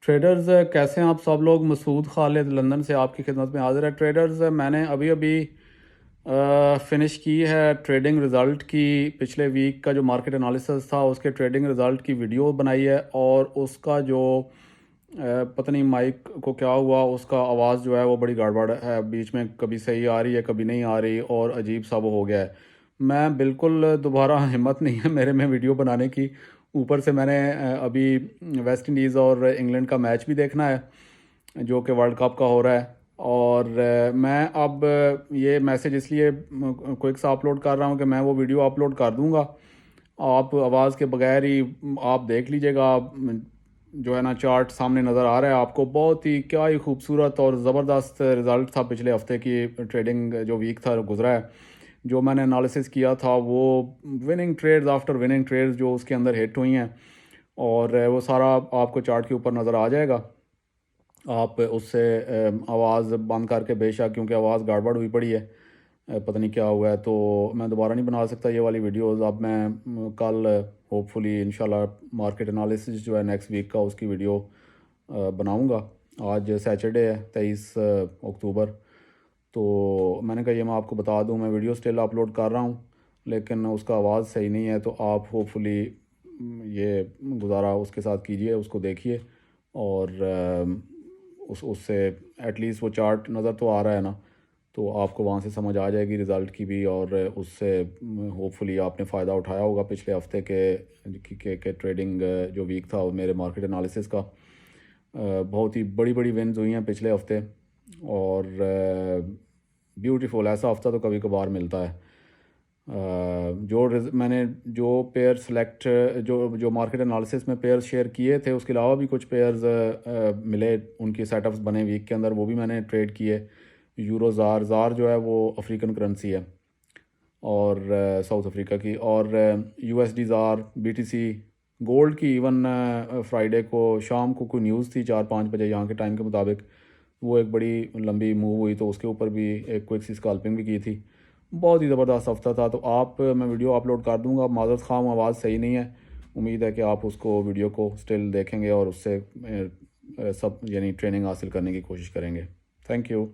Traders کیسے ہیں آپ سب لوگ؟ مسعود خالد لندن سے آپ کی خدمت میں حاضر ہے۔ ٹریڈرز میں نے ابھی فنش کی ہے ٹریڈنگ رزلٹ کی، پچھلے ویک کا جو مارکیٹ انالیسس تھا اس کے ٹریڈنگ رزلٹ کی ویڈیو بنائی ہے، اور اس کا جو پتہ نہیں مائک کو کیا ہوا، اس کا آواز جو ہے وہ بڑی گڑبڑ ہے، بیچ میں کبھی صحیح آ رہی ہے کبھی نہیں آ رہی، اور عجیب سا وہ ہو گیا ہے۔ میں بالکل دوبارہ ہمت نہیں ہے میرے میں ویڈیو بنانے کی، اوپر سے میں نے ابھی ویسٹ انڈیز اور انگلینڈ کا میچ بھی دیکھنا ہے جو کہ ورلڈ کپ کا ہو رہا ہے، اور میں اب یہ میسج اس لیے کوئک سا اپلوڈ کر رہا ہوں کہ میں وہ ویڈیو اپلوڈ کر دوں گا، آپ آواز کے بغیر ہی آپ دیکھ لیجئے گا، جو ہے نا چارٹ سامنے نظر آ رہا ہے آپ کو، بہت ہی کیا ہی خوبصورت اور زبردست رزلٹ تھا پچھلے ہفتے کی ٹریڈنگ جو ویک تھا گزرا ہے۔ جو میں نے انالیسس کیا تھا وہ winning trades after winning trades جو اس کے اندر ہٹ ہوئی ہیں، اور وہ سارا آپ کو چارٹ کے اوپر نظر آ جائے گا۔ آپ اس سے آواز بند کر کے بے شک، کیونکہ آواز گڑبڑ ہوئی پڑی ہے، پتہ نہیں کیا ہوا ہے، تو میں دوبارہ نہیں بنا سکتا یہ والی ویڈیوز۔ اب میں کل ہوپ فلی انشاءاللہ مارکیٹ انالیسس جو ہے نیکسٹ ویک کا اس کی ویڈیو بناؤں گا۔ آج سیچرڈے ہے 23 اکتوبر، تو میں نے کہا یہ میں آپ کو بتا دوں، میں ویڈیو سٹل اپلوڈ کر رہا ہوں لیکن اس کا آواز صحیح نہیں ہے، تو آپ ہوپ فلی یہ گزارا اس کے ساتھ کیجئے، اس کو دیکھیے، اور اس سے ایٹ لیسٹ وہ چارٹ نظر تو آ رہا ہے نا، تو آپ کو وہاں سے سمجھ آ جائے گی رزلٹ کی بھی، اور اس سے ہوپ فلی آپ نے فائدہ اٹھایا ہوگا پچھلے ہفتے کے ٹریڈنگ جو ویک تھا میرے مارکیٹ انالیسس کا۔ بہت ہی بڑی بڑی ونز ہوئی ہیں پچھلے ہفتے، اور بیوٹیفل ایسا ہفتہ تو کبھی کبھار ملتا ہے۔ میں نے جو پیئر سلیکٹ جو مارکیٹ انالیسس میں پیئر شیئر کیے تھے، اس کے علاوہ بھی کچھ پیئرز ملے، ان کی سیٹ اپس بنے ویک کے اندر، وہ بھی میں نے ٹریڈ کیے۔ یورو زار جو ہے وہ افریقن کرنسی ہے، اور ساؤتھ افریقہ کی، اور یو ایس ڈی زار، بی ٹی سی، گولڈ کی ایون فرائیڈے کو شام کو کوئی نیوز تھی 4-5 بجے یہاں کے ٹائم کے مطابق، وہ ایک بڑی لمبی موو ہوئی، تو اس کے اوپر بھی ایک کوئک سی اسکالپنگ بھی کی تھی۔ بہت ہی زبردست ہفتہ تھا، تو میں ویڈیو اپلوڈ کر دوں گا۔ معذرت خواہ ہوں آواز صحیح نہیں ہے، امید ہے کہ آپ اس کو ویڈیو کو سٹل دیکھیں گے اور اس سے سب یعنی ٹریننگ حاصل کرنے کی کوشش کریں گے۔ Thank you.